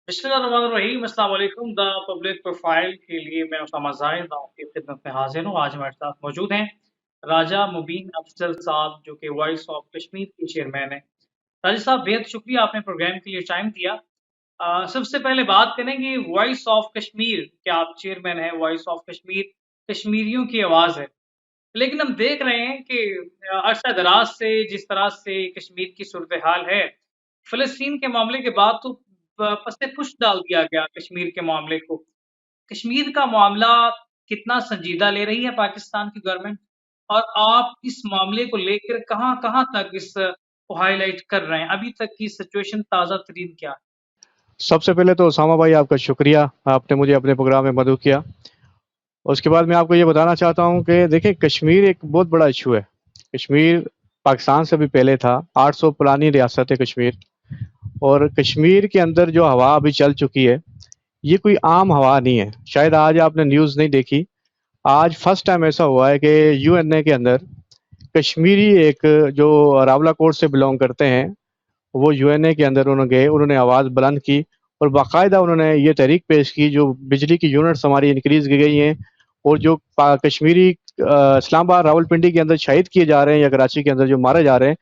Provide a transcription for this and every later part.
बिस्मिल्लाहिर्रहमानिर्रहीम, अस्सलाम वालेकुम। द पब्लिक प्रोफाइल के लिए मैं उसामा ज़ाहिद आपकी खिदमत में हाज़िर हूँ। आज हमारे साथ मौजूद हैं राजा मुबीन अफज़ल साहब, जो कि वॉइस ऑफ कश्मीर के चेयरमैन हैं। राजा साहब, बेहद शुक्रिया, आपने प्रोग्राम के लिए टाइम दिया। सबसे पहले बात करेंगे वॉइस ऑफ कश्मीर के, आप चेयरमैन हैं। वॉइस ऑफ कश्मीर कश्मीरियों की आवाज़ है। लेकिन हम देख रहे हैं कि अरसा दराज से जिस तरह से कश्मीर की सूरत हाल है, फ़लस्तीन के मामले के बाद तो पस पुश डाल दिया गया कश्मीर के मामले को। कश्मीर का मामला कितना संजीदा ले रही है पाकिस्तान की गवर्नमेंट, और आप इस मामले को लेकर कहाँ-कहाँ तक इस को हाइलाइट कर रहे हैं? अभी तक की सिचुएशन ताज़ा तरीन क्या है? सबसे पहले तो उसामा भाई आपका शुक्रिया, आपने मुझे अपने प्रोग्राम में मदऊ किया। उसके बाद मैं आपको ये बताना चाहता हूँ कि देखिए, कश्मीर एक बहुत बड़ा इश्यू है। कश्मीर पाकिस्तान से भी पहले था, 800 पुरानी रियासत है कश्मीर। और कश्मीर के अंदर जो हवा अभी चल चुकी है, ये कोई आम हवा नहीं है। शायद आज आपने न्यूज़ नहीं देखी, आज फर्स्ट टाइम ऐसा हुआ है कि यूएनए के अंदर कश्मीरी एक जो रावलाकोट से बिलोंग करते हैं, वो यूएनए के अंदर उन्होंने गए, उन्होंने आवाज़ बुलंद की और बाकायदा उन्होंने ये तहरीक पेश की। जो बिजली की यूनिट्स हमारी इंक्रीज़ की गई हैं और जो कश्मीरी इस्लामाबाद रावलपिंडी के अंदर शहीद किए जा रहे हैं या कराची के अंदर जो मारे जा रहे हैं,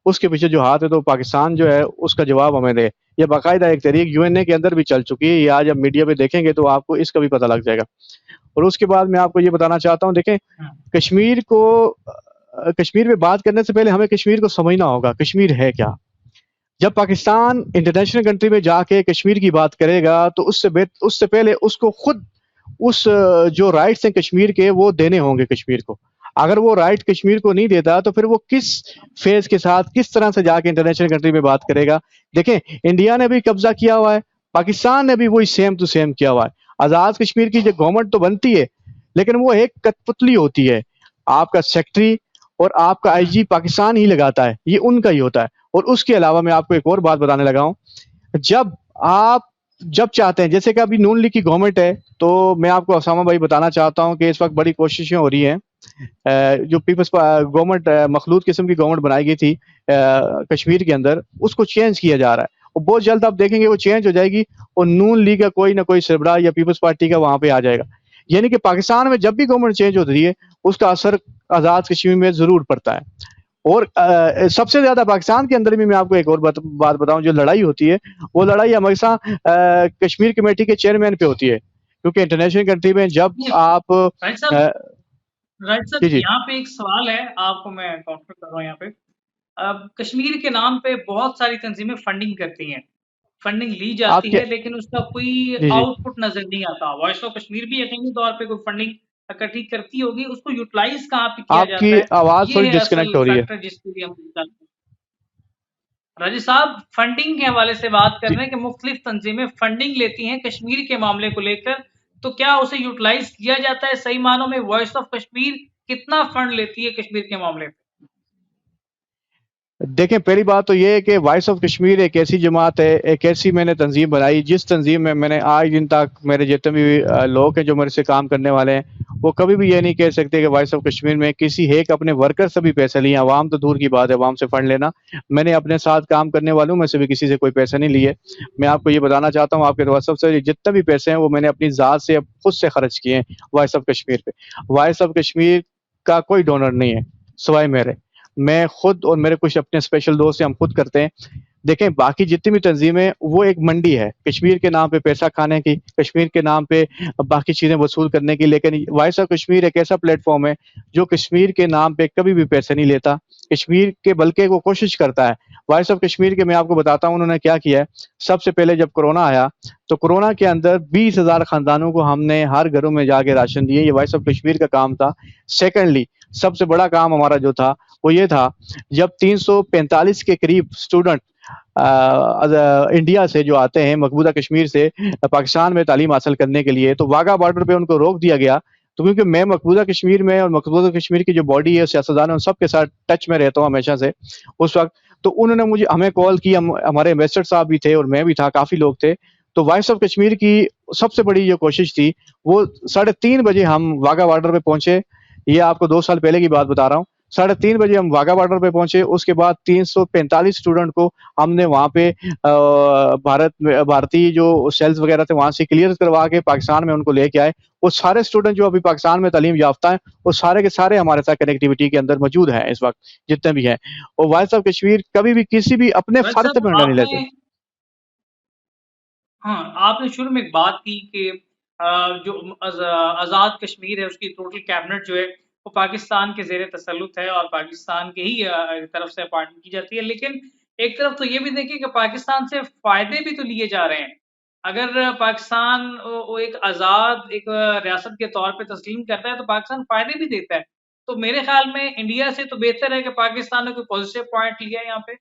उसके पीछे जो हाथ है, तो पाकिस्तान जो है उसका जवाब हमें दे। ये बाकायदा एक तहरीक यूएनए के अंदर भी चल चुकी है। ये आज आप मीडिया पे देखेंगे तो आपको इसका भी पता लग जाएगा। और उसके बाद मैं आपको ये बताना चाहता हूँ, देखें, हाँ। कश्मीर को कश्मीर में बात करने से पहले हमें कश्मीर को समझना होगा, कश्मीर है क्या? जब पाकिस्तान इंटरनेशनल कंट्री में जाके कश्मीर की बात करेगा, तो उससे पहले उसको खुद उस जो राइट्स हैं कश्मीर के, वो देने होंगे कश्मीर को। अगर वो राइट कश्मीर को नहीं देता, तो फिर वो किस फेज़ के साथ, किस तरह से जाके इंटरनेशनल कंट्री में बात करेगा? देखें, इंडिया ने भी कब्ज़ा किया हुआ है, पाकिस्तान ने भी वही सेम टू सेम किया हुआ है। आज़ाद कश्मीर की जो गवर्नमेंट तो बनती है, लेकिन वो एक कठपुतली होती है। आपका सेक्रेटरी और आपका आईजी पाकिस्तान ही लगाता है, ये उनका ही होता है। और उसके अलावा मैं आपको एक और बात बताने लगा हूँ, जब आप जब चाहते हैं, जैसे कि अभी नून लीग की गवर्नमेंट है, तो मैं आपको उसामा भाई बताना चाहता हूँ कि इस वक्त बड़ी कोशिशें हो रही हैं। जो पीपल्स गवर्नमेंट मखलूत किस्म की गवर्नमेंट बनाई गई थी कश्मीर के अंदर, उसको चेंज किया जा रहा है और बहुत जल्द आप देखेंगे वो चेंज हो जाएगी और नून लीग का कोई ना कोई सरबराह या पीपल्स पार्टी का वहां पे आ जाएगा। यानी कि पाकिस्तान में जब भी गवर्नमेंट चेंज होती है, उसका असर आज़ाद कश्मीर में ज़रूर पड़ता है। और सबसे ज़्यादा पाकिस्तान के अंदर भी मैं आपको एक और बात बताऊं, जो लड़ाई होती है, वो लड़ाई हमेशा कश्मीर कमेटी के चेयरमैन पे होती है, क्योंकि इंटरनेशनल कंट्री में जब नहीं, आप राइट साहब, राइट साहब, जी जी यहाँ पे एक सवाल है, आपको मैं काउंटर कर रहा हूँ यहाँ पे। अब कश्मीर के नाम पे बहुत सारी तंजीमें फंडिंग करती हैं। फंडिंग ली जाती आपके है, लेकिन उसका कोई जी जी आउटपुट नज़र नहीं आता। वॉइस ऑफ कश्मीर भी यकीनी तौर पे कोई फंडिंग इकट्ठी करती होगी, उसको यूटिलाइज़ कहाँ पे किया आपकी जाता है? आवाज़ ये थोड़ी है डिस्कनेक्ट असल हो रही है। फैक्टर जिसके लिए हम जानते हैं। राजीव साहब, फंडिंग के हवाले से बात कर जी, रहे हैं कि मुख्तलिफ तंजीमें फंडिंग लेती हैं कश्मीर के मामले को लेकर, तो क्या उसे यूटिलाइज़ किया जाता है सही मानों में? वॉइस ऑफ कश्मीर कितना फंड लेती है कश्मीर के मामले पे? देखें, पहली बात तो ये है कि वॉइस ऑफ कश्मीर एक ऐसी जमात है, एक ऐसी मैंने तंजीम बनाई, जिस तंजीम में मैंने आज दिन तक मेरे जितने भी लोग हैं जो मेरे से काम करने वाले हैं, वो कभी भी ये नहीं कह सकते कि वॉइस ऑफ कश्मीर में किसी एक अपने वर्कर से भी पैसे लिए। अवाम तो दूर की बात है, अवाम से फंड लेना। मैंने अपने साथ काम करने वालों में से भी किसी से कोई पैसे नहीं लिए। मैं आपको ये बताना चाहता हूँ, आपके व्हाट्सअप से जितने भी पैसे हैं, वो मैंने अपनी ज़ात से खुद से खर्च किए हैं वॉइस ऑफ कश्मीर पे। वॉइस ऑफ कश्मीर का कोई डोनर नहीं है सिवाय मेरे। मैं खुद और मेरे कुछ अपने स्पेशल दोस्त हैं, हम खुद करते हैं। देखें, बाकी जितनी भी तंजीमें, वो एक मंडी है कश्मीर के नाम पे पैसा खाने की, कश्मीर के नाम पे बाकी चीज़ें वसूल करने की। लेकिन वॉइस ऑफ कश्मीर एक ऐसा प्लेटफॉर्म है जो कश्मीर के नाम पे कभी भी पैसे नहीं लेता, कश्मीर के बल्कि वो कोशिश करता है। वॉइस ऑफ कश्मीर के मैं आपको बताता हूँ उन्होंने क्या किया है। सबसे पहले जब कोरोना आया, तो कोरोना के अंदर 20,000 खानदानों को हमने हर घरों में जाके राशन दिए। ये वॉइस ऑफ कश्मीर का काम था। सेकेंडली, सबसे बड़ा काम हमारा जो था, वो ये था, जब 345 के करीब स्टूडेंट इंडिया से जो आते हैं, मकबूजा कश्मीर से पाकिस्तान में तालीम हासिल करने के लिए, तो वाघा बॉर्डर पे उनको रोक दिया गया। तो क्योंकि मैं मकबूजा कश्मीर में और मकबूजा कश्मीर की जो बॉडी है, सियासतदान है, उन सबके साथ टच में रहता हूँ हमेशा से उस वक्त। तो उन्होंने हमें कॉल की, हमारे एम्बेसडर साहब भी थे और मैं भी था, काफ़ी लोग थे। तो वॉइस ऑफ कश्मीर की सबसे बड़ी जो कोशिश थी, वो 3:30 बजे हम वाघा बॉर्डर पे पहुंचे। ये आपको 2 साल पहले की बात बता रहा हूँ। 3:30 बजे हम वाघा बॉर्डर पे पहुंचे। उसके बाद 345 स्टूडेंट को हमने वहां पे भारतीय जो सेल्स वगैरह थे वहां से क्लियर करवा के पाकिस्तान में उनको लेके आए। वो सारे स्टूडेंट जो अभी पाकिस्तान में तालीम याफ्ता हैं, वो सारे के सारे हमारे साथ कनेक्टिविटी के अंदर मौजूद हैं इस वक्त, जितने भी हैं। और वॉइस ऑफ कश्मीर कभी भी किसी भी अपने वैसे फर्ज से साहब पंगा नहीं आपने, लेते। हाँ, आपने शुरू में एक बात की कि जो आज़ाद कश्मीर है उसकी टोटल कैबिनेट जो है वो पाकिस्तान के ज़ेर तसल्लुत है और पाकिस्तान की ही तरफ से अपॉइंटमेंट की जाती है। लेकिन एक तरफ तो ये भी देखिए कि पाकिस्तान से फ़ायदे भी तो लिए जा रहे हैं। अगर पाकिस्तान वो एक आज़ाद एक रियासत के तौर पे तस्लीम करता है तो पाकिस्तान फ़ायदे भी देता है। तो मेरे ख़्याल में इंडिया से तो बेहतर है कि पाकिस्तान ने कोई पॉज़िटिव पॉइंट लिया है यहाँ पे।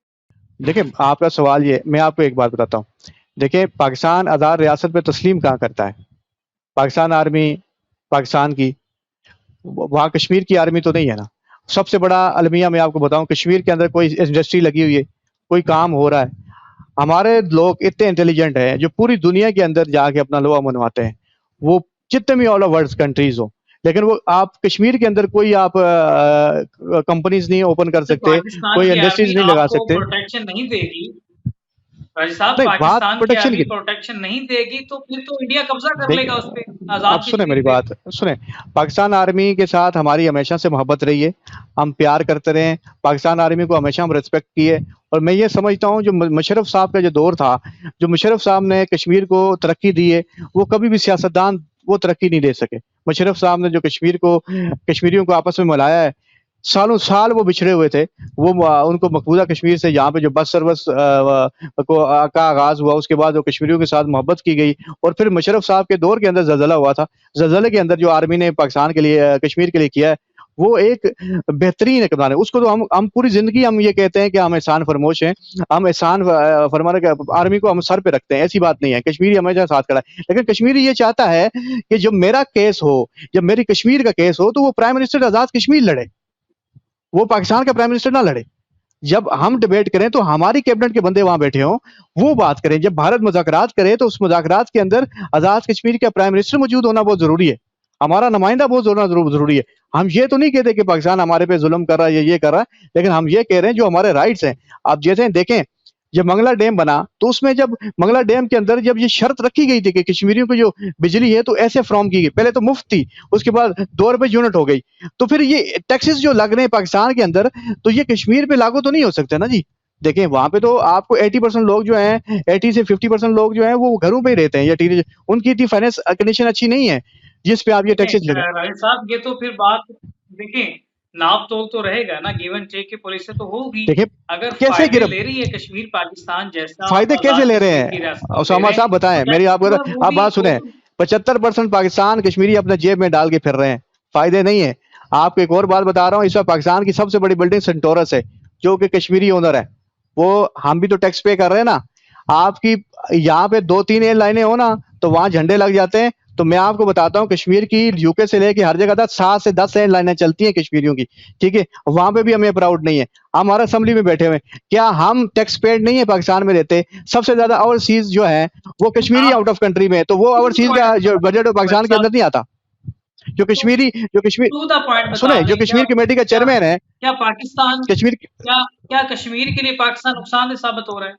देखिए, आपका सवाल ये, मैं आपको एक बात बताता हूँ। देखिए, पाकिस्तान आज़ाद रियासत पे तस्लीम कहाँ करता है? पाकिस्तान आर्मी पाकिस्तान की, वहाँ कश्मीर की आर्मी तो नहीं है ना। सबसे बड़ा अलमिया मैं आपको बताऊँ, कश्मीर के अंदर कोई इंडस्ट्री लगी हुई है, कोई काम हो रहा है। हमारे लोग इतने इंटेलिजेंट हैं जो पूरी दुनिया के अंदर जाके अपना लोहा मनवाते हैं। वो जितने भी ऑल ओवर वर्ल्ड कंट्रीज़ हो। लेकिन वो आप कश्मीर के अंदर कोई आप कंपनीज़ नहीं ओपन कर तो सकते, पाकिस्तान कोई की आर्मी इंडस्ट्रीज़ नहीं लगा आपको सकते। प्रोटेक्शन नहीं देगी, राजी साहब, नहीं, बात पाकिस्तान की प्रोटेक्शन आर्मी की। प्रोटेक्शन नहीं देगी तो फिर तो इंडिया कब्जा कर देखिए, लेगा उस पे, आप आज़ाद सुने कश्मीर मेरी पे। बात, सुने। पाकिस्तान आर्मी के साथ हमारी हमेशा से मोहब्बत रही है। हम प्यार करते रहे हैं। पाकिस्तान आर्मी को हमेशा हम रिस्पेक्ट किए। और मैं ये समझता हूँ जो मुशर्रफ साहब का जो दौर था, जो मुशर्रफ साहब ने कश्मीर को तरक्की दी है, वो कभी भी सियासतदान वो तरक्की नहीं दे सके। मुशर्रफ साहब ने जो कश्मीर को, कश्मीरियों को आपस में मिलाया है, सालों साल वो बिछड़े हुए थे। वो उनको मकबूजा कश्मीर से यहाँ पे जो बस सर्विस का आगाज हुआ, उसके बाद वो कश्मीरियों के साथ मोहब्बत की गई। और फिर मुशर्रफ साहब के दौर के अंदर जलजला हुआ था। जलजले के अंदर जो आर्मी ने पाकिस्तान के लिए कश्मीर के लिए किया है, वो एक बेहतरीन इकदाम है। उसको तो हम पूरी जिंदगी हम ये कहते हैं कि हम एहसान फरमोश हैं। हम एहसान फरमाने के आर्मी को हम सर पे रखते हैं, ऐसी बात नहीं है। कश्मीरी हमेशा साथ खड़ा है। लेकिन कश्मीरी ये चाहता है कि जब मेरा केस हो, जब मेरी कश्मीर का केस हो, तो वो प्राइम मिनिस्टर आजाद कश्मीर लड़े, वो पाकिस्तान का प्राइम मिनिस्टर ना लड़े। जब हम डिबेट करें तो हमारी कैबिनेट के बंदे वहां बैठे हों, वो बात करें। जब भारत मुज़ाकरात करे तो उस मुज़ाकरात के अंदर आजाद कश्मीर का प्राइम मिनिस्टर मौजूद होना बहुत जरूरी है। हमारा नुमाइंदा बहुत होना जरूरी है। हम ये तो नहीं कहते कि पाकिस्तान हमारे पे जुल्म कर रहा है या ये कर रहा है, लेकिन हम ये कह रहे हैं जो हमारे राइट्स हैं। आप जैसे देखें, जब मंगला डैम बना तो उसमें जब मंगला डैम के अंदर जब ये शर्त रखी गई थी कि कश्मीरियों को जो बिजली है तो ऐसे फ्रॉम की गई, पहले तो मुफ्त थी, उसके बाद 2 रुपए यूनिट हो गई। तो फिर ये टैक्सेस जो लग रहे हैं पाकिस्तान के अंदर, तो ये कश्मीर पे लागू तो नहीं हो सकते ना जी। देखें, वहां पे तो आपको 80% लोग जो हैं, 80 से 50% लोग जो हैं वो घरों पे ही रहते हैं, या उनकी इतनी फाइनेंस कंडीशन अच्छी नहीं है जिस पे आप ये देखें टैक्सेस लगा। राजेश साहब, ये तो फिर बात, देखें, नाप तोल तो रहेगा ना, गिव एंड टेक की पॉलिसी तो होगी। देखिए, अगर कैसे फायदे गिर ले रही है कश्मीर पाकिस्तान जैसा फायदे कैसे आजाद ले रहे कश्मीर की हैं? रियासत को ले उसामा रहे हैं साहब तो बताएं मेरी, जाहिर सी आपको बात वो आप भी बात सुने। 75% पाकिस्तान कश्मीरी अपने जेब में डाल के फिर रहे हैं, फायदे नहीं है। आपको एक और बात बता रहा हूँ, इस वक्त पाकिस्तान की सबसे बड़ी बिल्डिंग सेंटोरस है, जो कि कश्मीरी ओनर है। वो, हम भी तो टैक्स पे कर रहे हैं ना। आपकी यहाँ पे 2-3 एयरलाइनें हो ना, तो वहां झंडे लग जाते हैं। तो मैं आपको बताता हूँ, कश्मीर की यूके से लेके हर जगह तक 7 से 10 एयरलाइनें चलती हैं कश्मीरियों की। ठीक है, वहां पे भी हमें प्राउड नहीं है। हमारा असेंबली में बैठे हुए हैं। क्या हम टैक्स पेड नहीं है पाकिस्तान में रहते? सबसे ज्यादा ओवरसीज जो है वो कश्मीरी आप आउट ऑफ कंट्री में है, तो वो टू द ओवरसीज पॉइंट का जो बता बजट दें पाकिस्तान के अंदर साहब, नहीं आता। तो जो कश्मीर टू द पॉइंट बता सुने, जो दें, क्या कश्मीर कमेटी का क्या चेयरमैन है, क्या पाकिस्तान, कश्मीर, क्या क्या कश्मीर के लिए पाकिस्तान नुकसानदेह साबित हो रहा है?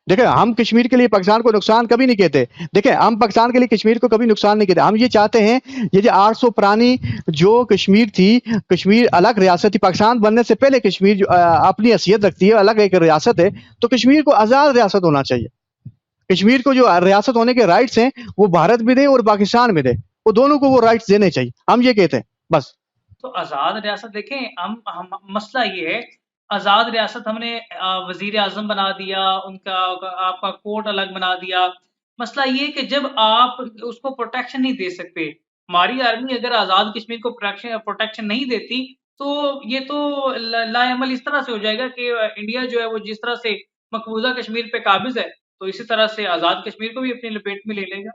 देखिए, हम कश्मीर के लिए पाकिस्तान को नुकसान कभी नहीं कहते। देखिए, हम पाकिस्तान के लिए कश्मीर को कभी नुकसान नहीं कहते। हम ये चाहते हैं, ये जो 800 पुरानी जो कश्मीर थी, कश्मीर अलग रियासत थी, पाकिस्तान बनने से पहले कश्मीर जो अपनी हैसियत रखती है, अलग एक रियासत है, तो कश्मीर को आजाद रियासत होना चाहिए। कश्मीर को जो रियासत होने के राइट्स हैं, वो भारत भी दे और पाकिस्तान भी दे, वो दोनों को वो राइट्स देने चाहिए। हम ये कहते हैं बस। तो आज़ाद रियासत देखें, हम मसला ये है, आज़ाद रियासत हमने वज़ीर आज़म बना दिया, उनका आपका कोर्ट अलग बना दिया। मसला ये है कि जब आप उसको प्रोटेक्शन नहीं दे सकते, हमारी आर्मी अगर आज़ाद कश्मीर को प्रोटेक्शन नहीं देती, तो ये तो लाएमल इस तरह से हो जाएगा कि इंडिया जो है वो जिस तरह से मकबूजा कश्मीर पे काबिज़ है, तो इसी तरह से आज़ाद कश्मीर को भी अपनी लपेट में ले लेगा।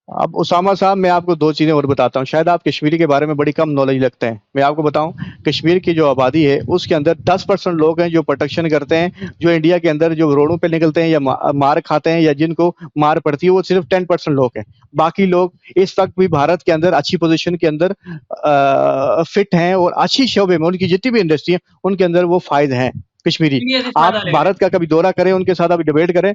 अब उसामा साहब, मैं आपको दो चीज़ें और बताता हूँ, शायद आप कश्मीरी के बारे में बड़ी कम नॉलेज लगते हैं। मैं आपको बताऊं, कश्मीर की जो आबादी है उसके अंदर 10% लोग हैं जो प्रोटेक्शन करते हैं, जो इंडिया के अंदर जो रोडों पे निकलते हैं या मार खाते हैं या जिनको मार पड़ती है, वो सिर्फ 10% लोग हैं। बाकी लोग इस वक्त भी भारत के अंदर अच्छी पोजीशन के अंदर फिट हैं और अच्छी शोबे में उनकी जितनी भी इंडस्ट्री है उनके अंदर वो फायदे हैं कश्मीरी। इंडिया से आप फायदा ले रहे भारत का कभी दौरा करें, उनके साथ आप डिबेट करें।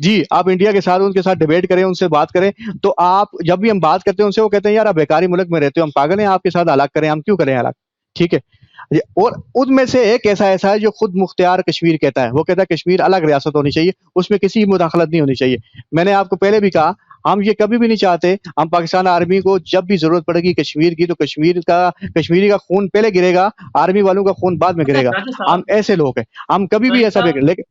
जी, आप इंडिया के साथ उनके साथ डिबेट करें, उनसे बात करें, तो आप जब भी हम बात करते हैं उनसे, वो कहते हैं यार आप बेकारी मुल्क में रहते हो, हम पागल हैं आपके साथ हलाक करें, हम क्यों करें हलाक? ठीक है। और उनमें से एक ऐसा है जो खुद मुख्तियार कश्मीर कहता है, वो कहता है कश्मीर अलग रियासत होनी चाहिए, उसमें किसी की मुदाखलत नहीं होनी चाहिए। मैंने आपको पहले भी कहा, हम ये कभी भी नहीं चाहते, हम पाकिस्तान आर्मी को जब भी जरूरत पड़ेगी कश्मीर की, तो कश्मीरी का खून पहले गिरेगा, आर्मी वालों का खून बाद में अच्छा गिरेगा। राजा हम साहब, ऐसे लोग हैं, हम कभी भी राजा ऐसा साहब, लेकिन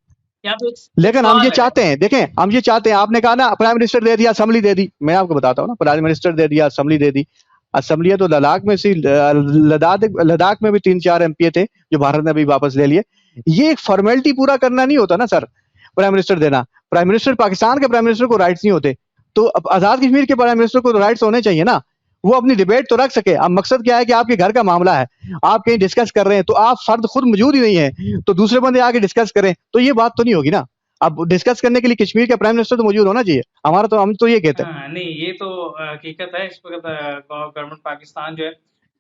यहाँ पे एक लेकिन हम ये सवाल है। चाहते हैं, देखें, हम ये चाहते हैं, आपने कहा ना प्राइम मिनिस्टर दे दिया, असेंबली दे दी, मैं आपको बताता हूँ ना, प्राइम मिनिस्टर दे दिया, असेंबली दे दी। असेंबलियां तो लद्दाख में से, लद्दाख लद्दाख में भी 3-4 एमपी थे जो भारत ने अभी वापस ले लिए। ये एक फॉर्मेलिटी पूरा करना नहीं होता ना सर, प्राइम मिनिस्टर देना। प्राइम मिनिस्टर, पाकिस्तान के प्राइम मिनिस्टर को राइट्स नहीं होते, तो अब आजाद कश्मीर के प्राइम मिनिस्टर को तो राइट्स होने चाहिए ना, वो अपनी डिबेट तो रख सके। अब मकसद क्या है कि आपके घर का मामला है, आप कहीं डिस्कस कर रहे हैं, तो आप फर्द खुद मौजूद ही नहीं है, तो दूसरे बंदे आके डिस्कस करें, तो ये बात तो नहीं होगी ना। अब डिस्कस करने के लिए कश्मीर का प्राइम मिनिस्टर तो मौजूद होना चाहिए, हमारा तो, हम तो ये कहते हैं। हाँ, नहीं ये तो हकीकत है। इस वक्त गवर्नमेंट पाकिस्तान जो है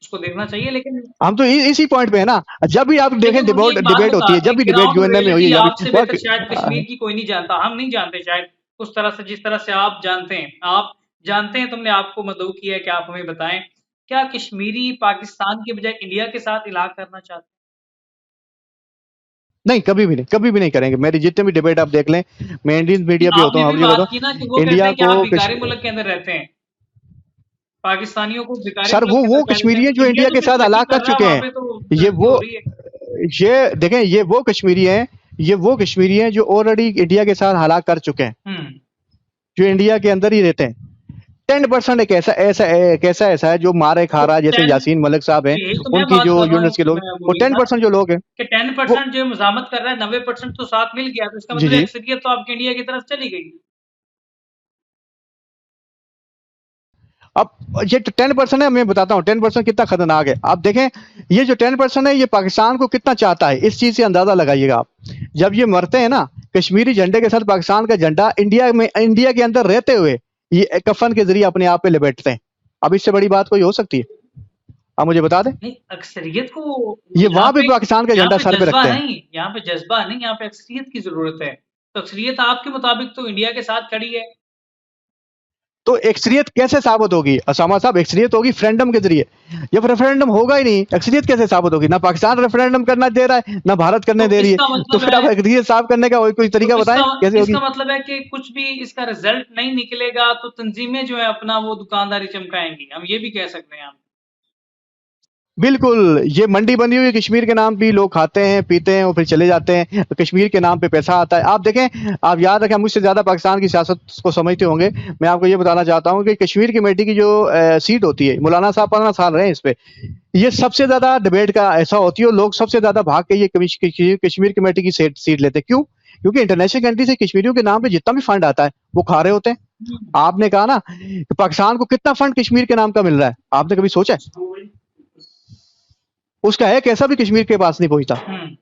उसको देखना चाहिए, लेकिन हम तो इसी पॉइंट पे है ना, जब भी आप देखें मुझे डिबेट एक बात डिबेट बता होती है, कि जब भी डिबेट ग्राउंड यूएनए में हुई है, रियलिटी या आपसे भी बेहतर शायद कश्मीर की कोई नहीं जानता, हम नहीं जानते शायद उस तरह से जिस तरह से आप जानते हैं। आप जानते हैं, तुमने आपको मदऊ किया है कि आप हमें बताएं, क्या कश्मीरी पाकिस्तान के बजाय इंडिया के साथ इलाहा करना चाहते हैं? नहीं, कभी भी नहीं करेंगे। मेरी जितने भी डिबेट आप देख लें, मैं इंडियन मीडिया पे होता आपने हूँ, भी अब ये बात की ना कि वो बताओ, कहते इंडिया हैं कि को आप भिखारी मुल्क के अंदर रहते हैं, पाकिस्तानियों को भिखारी सर, मुल्क के वो अंदर कह देते हैं, कश्मीरी हैं तो जो इंडिया इंडिया तो के फिर साथ तरक्की हलाक कर कर रहा है, चुके वहां हैं। पे तो ये तरक्की वो हो रही है। ये देखें, ये वो कश्मीरी हैं, ये वो कश्मीरी हैं जो ऑलरेडी इंडिया के साथ हलाक कर चुके हैं, हम्म। जो इंडिया के अंदर ही रहते हैं। 10% एक ऐसा है जो मारे खा तो रहा है, जैसे 10, यासीन मलिक साहब हैं, यही तो मैं उनकी बात जो कर रहा यूनिट्स के हूँ लोग, वो मुबीन साहब, 10% जो लोग हैं, कि वो 10% जो मज़ामत कर रहा है, 90% तो साथ मिल गया, तो इसका जी मतलब जी। अक्सरियत तो आपकी इंडिया की तरफ चली गई। अब ये 10% है, मैं बताता हूँ 10% कितना खतरनाक है। आप देखें, ये जो 10% है, ये पाकिस्तान को कितना चाहता है, इस चीज से अंदाजा लगाइएगा आप। जब ये मरते हैं ना, कश्मीरी झंडे के साथ पाकिस्तान का झंडा इंडिया के अंदर रहते हुए ये कफन के जरिए अपने आप पे लपेटते हैं। अब इससे बड़ी बात कोई हो सकती है? आप मुझे बता दें, नहीं, अक्सरियत को ये यहाँ वहां पे पे पाकिस्तान का यहाँ झंडा पे सर पे जज्बा रखते हैं। नहीं, यहाँ पे जज्बा नहीं, यहाँ पे अक्सरियत की ज़रूरत है। तो अक्सरियत आपके मुताबिक तो इंडिया के साथ खड़ी है। तो एक्सरियत कैसे साबित होगी असामा साहब? एक्सरियत होगी रेफरेंडम के जरिए। जब रेफरेंडम होगा ही नहीं, एक्सरियत कैसे साबित होगी? ना पाकिस्तान रेफरेंडम करना दे रहा है, ना भारत करने तो दे रही इसका है, तो मतलब फिर आप है एक्सरियत साबित करने का कोई तो तरीका बताएं इसका कैसे होगी? इसका मतलब है कि कुछ भी इसका रिजल्ट नहीं निकलेगा, तो तंजीमें जो है अपना वो दुकानदारी चमकाएंगी, हम ये भी कह सकते हैं। हम बिल्कुल, ये मंडी बनी हुई है कश्मीर के नाम पे, लोग खाते हैं पीते हैं और फिर चले जाते हैं, कश्मीर के नाम पे पैसा आता है। आप देखें, आप याद रखें, मुझसे ज्यादा पाकिस्तान की सियासत को समझते होंगे। मैं आपको ये बताना चाहता हूँ कि कश्मीर कमेटी की जो सीट होती है, मौलाना साहब 15 साल रहे हैं इस पे, ये सबसे ज्यादा डिबेट का ऐसा होती है और लोग सबसे ज्यादा भाग के ये कश्मीर कमेटी की सीट लेते हैं। क्यों? क्योंकि इंटरनेशनल कंट्री से कश्मीरियों के नाम पे जितना भी फंड आता है वो खा रहे होते हैं। आपने कहा ना कि पाकिस्तान को कितना फंड कश्मीर के नाम का मिल रहा है, आपने कभी सोचा है? उसका है कैसा भी कश्मीर के पास नहीं पहुंचता। हम्म।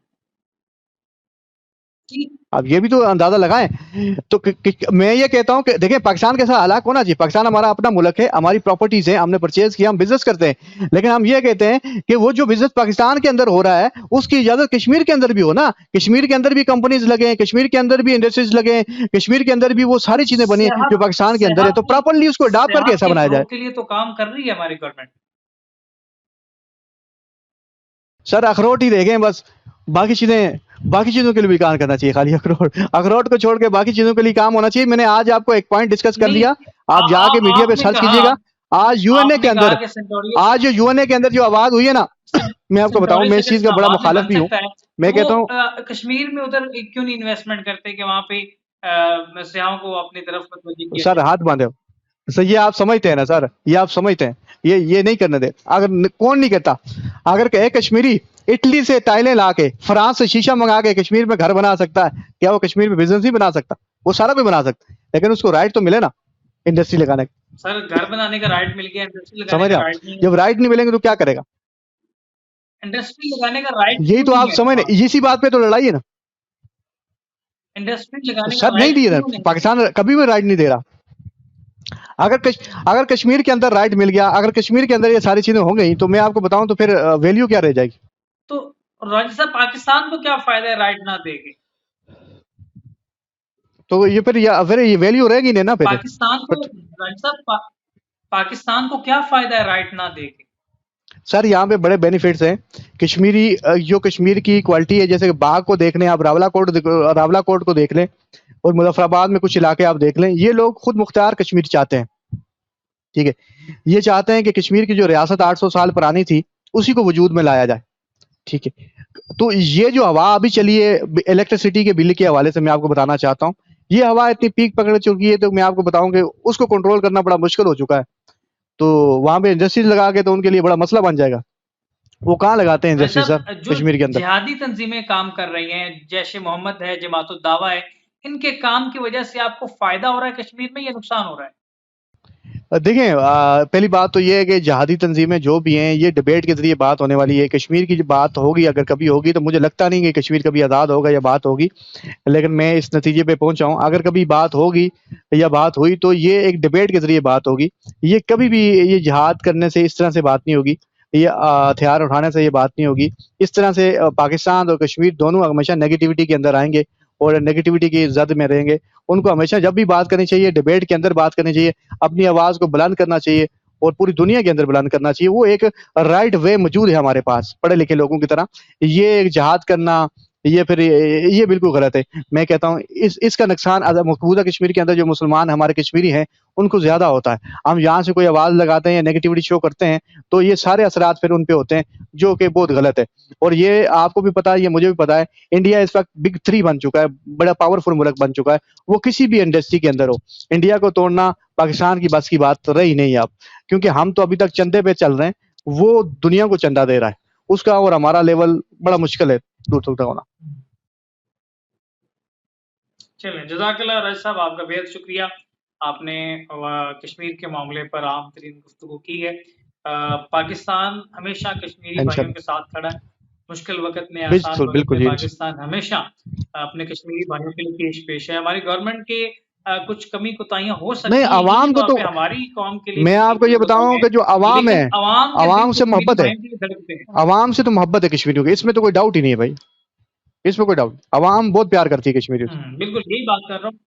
अब ये भी तो अंदाजा लगाएं। तो मैं ये कहता हूं कि देखिए, पाकिस्तान के साथ हलाक होना चाहिए। पाकिस्तान हमारा अपना मुल्क है, हमारी प्रॉपर्टीज है, हमने परचेज किया, हम बिजनेस करते हैं, लेकिन हम ये कहते हैं कि वो जो बिजनेस पाकिस्तान के अंदर हो रहा है उसकी इजाजत कश्मीर के अंदर भी हो ना। कश्मीर के अंदर भी कंपनीज लगे हैं, कश्मीर के अंदर भी इंडस्ट्रीज लगे हैं, कश्मीर के अंदर भी वो सारी चीजें बनी है जो सेहत पाकिस्तान के अंदर है, सेहत तो की प्रॉपरली उसको अडॉप्ट करके सेहत ऐसा के बनाया जाए। फरोग के लिए तो काम कर रही है हमारी गवर्नमेंट। सर, अखरोट ही रह गए बस, बाकी चीजें, बाकी चीजों के लिए भी काम करना चाहिए। खाली अखरोट अखरोट को छोड़ के बाकी चीजों के लिए काम होना चाहिए। मैंने आज आपको एक पॉइंट डिस्कस कर नहीं, लिया, आप जाके मीडिया पे आपने सर्च कहा कीजिएगा। आज यूएनए के आपने कहा अंदर, कि सेंटोरियल आज जो यूएनए के अंदर जो आवाज हुई है ना, मैं आपको बताऊं, सेंटोरियल मैं से इस अगर चीज का बड़ा इस्लामाबाद में मुखालिफ बन भी हूँ। सकता है, तो मैं वो कहता हूँ, कश्मीर में उधर क्यों नहीं इन्वेस्टमेंट करते कि वहां पे सियाहों को अपनी तरफ मुतवज्जो किया सर जाए। हाथ बांधे हो सर, ये आप समझते हैं ना सर, ये आप समझते हैं, ये नहीं करने दे। अगर कौन नहीं कहता? अगर कहे कश्मीरी इटली से टाइलें ला के, फ्रांस से शीशा मंगा के कश्मीर में घर बना सकता है, क्या वो कश्मीर में बिजनेस नहीं बना सकता? वो सारा भी बना सकता है, लेकिन उसको राइट तो मिले ना इंडस्ट्री लगाने का। सर घर बनाने का राइट मिल गया, इंडस्ट्री लगाने समझ का रहे आप? राइट नहीं है। जब राइट नहीं मिलेंगे तो क्या करेगा? इंडस्ट्री लगाने का राइट यही क्यों तो नहीं आप है समझ वहाँ? रहे, इसी बात पे तो लड़ाई है ना। इंडस्ट्री लगाने का सर नहीं राइट दिए ना, क्यों नहीं है? पाकिस्तान कभी भी राइट नहीं दे रहा। अगर कश्मीर के अंदर राइट मिल गया, अगर कश्मीर के अंदर ये सारी चीजें हो गई, तो मैं आपको बताऊं तो फिर वैल्यू क्या रह जाएगी? तो राजा साहब, पाकिस्तान को क्या फायदा है राइट ना देके? तो ये फिर ये वैल्यू रहेगी नहीं ना फिर। पाकिस्तान को, राजा साहब, पाकिस्तान को क्या फायदा है राइट ना देके? सर यहाँ पे बड़े बेनिफिट्स हैं। कश्मीरी जो कश्मीर की क्वालिटी है, जैसे कि बाघ को देख लें आप, रावला कोट को देख लें, और मुजफ्फराबाद में कुछ इलाके आप देख लें, ये लोग खुद मुख्तार कश्मीर चाहते हैं। ठीक है, ये चाहते हैं कि कश्मीर की जो रियासत 800 साल पुरानी थी, उसी को वजूद में लाया जाए। ठीक है, तो ये जो हवा अभी चली है इलेक्ट्रिसिटी के बिल के हवाले से, मैं आपको बताना चाहता हूँ, ये हवा इतनी पीक पकड़ चुकी है, तो मैं आपको बताऊं कि उसको कंट्रोल करना बड़ा मुश्किल हो चुका है। तो वहां पे इंडस्ट्रीज लगा के तो उनके लिए बड़ा मसला बन जाएगा। वो कहाँ लगाते हैं राजा इंडस्ट्री सर साहब, जो कश्मीर के अंदर? जिहादी तंजीमें काम कर रही हैं, जैश ए मोहम्मद है, जमात उद दावा है, इनके काम की वजह से आपको फायदा हो रहा है कश्मीर में या नुकसान हो रहा है? देखें, पहली बात तो ये है कि जहादी तंजीमें जो भी हैं, ये डिबेट के जरिए बात होने वाली है। कश्मीर की जो बात होगी, अगर कभी होगी, तो मुझे लगता नहीं कि कश्मीर कभी आज़ाद होगा या बात होगी। लेकिन मैं इस नतीजे पे पहुंचा हूँ, अगर कभी बात होगी या बात हुई, तो ये एक डिबेट के जरिए बात होगी। ये कभी भी ये जिहाद करने से इस तरह से बात नहीं होगी, ये हथियार उठाने से ये बात नहीं होगी। इस तरह से पाकिस्तान और कश्मीर दोनों हमेशा नेगेटिविटी के अंदर आएंगे और नेगेटिविटी की जद में रहेंगे। उनको हमेशा जब भी बात करनी चाहिए, डिबेट के अंदर बात करनी चाहिए, अपनी आवाज़ को बुलंद करना चाहिए और पूरी दुनिया के अंदर बुलंद करना चाहिए। वो एक राइट वे मौजूद है हमारे पास, पढ़े लिखे लोगों की तरह। ये एक जिहाद करना, ये बिल्कुल गलत है। मैं कहता हूँ इसका नुकसान मकबूजा कश्मीर के अंदर जो मुसलमान हमारे कश्मीरी हैं, उनको ज़्यादा होता है। हम यहाँ से कोई आवाज़ लगाते हैं या नेगेटिविटी शो करते हैं, तो ये सारे असरात फिर उन पे होते हैं, जो कि बहुत गलत है। और ये आपको भी पता है, ये मुझे भी पता है, इंडिया इस वक्त बिग थ्री बन चुका है, बड़ा पावरफुल मुल्क बन चुका है। वो किसी भी इंडस्ट्री के अंदर हो, इंडिया को तोड़ना पाकिस्तान की बस की बात रही नहीं अब, क्योंकि हम तो अभी तक चंदे पे चल रहे हैं, वो दुनिया को चंदा दे रहा है। उसका और हमारा लेवल बड़ा मुश्किल है दूर तक होना। चलें, जज़ाकल्लाह राजा साहब, आपका बेहद शुक्रिया। आपने कश्मीर के मामले पर आम तरीन गुफ्तगू की है। पाकिस्तान हमेशा कश्मीरी भाइयों के इंशाल्लाह, साथ खड़ा है। मुश्किल वक़्त में, आसान बिल्कुल वक़्त बिल्कुल में जी। पाकिस्तान हमेशा अपने कश्मीरी भाइयों के लिए पेश है। हमारी गवर्नमेंट के कुछ कमी कोताहियाँ हो नहीं, सकती हैं, इन्हीं आवाम को जगहों तो पे हमारी कौम के लिए मैं भी आपको कोई ये वो लोग बताऊं हैं, कि जो आवाम लेकिन है, अवाम के दिल आवाम से कश्मीरी मोहब्बत है, भाइयों के लिए धड़कते हैं। आवाम से तो मोहब्बत है कश्मीरियों की, इसमें तो कोई डाउट ही नहीं है भाई, इसमें कोई डाउट, आवाम बहुत प्यार करती है कश्मीरियों से। बिल्कुल यही बात कर रहा हूँ।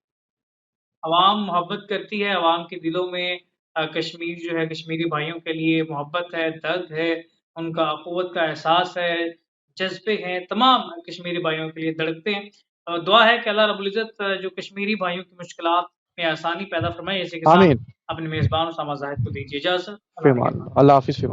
अवाम मोहब्बत करती है, अवाम के दिलों में कश्मीर जो है, कश्मीरी भाइयों के लिए मोहब्बत है, दर्द है, उनका अख़ुवत का एहसास है, जज़्बे हैं, तमाम कश्मीरी भाइयों के लिए धड़कते हैं। दुआ है कि अल्लाह रब्बुल इज़्ज़त जो कश्मीरी भाइयों की मुश्किलात में आसानी पैदा फ़रमाए। इसी के साथ आमीन। अपने मेज़बान उसामा ज़ाहिद को दीजिए इजाज़त। अल्लाह फिर निगहबान। अल्लाह हाफिज़। फिर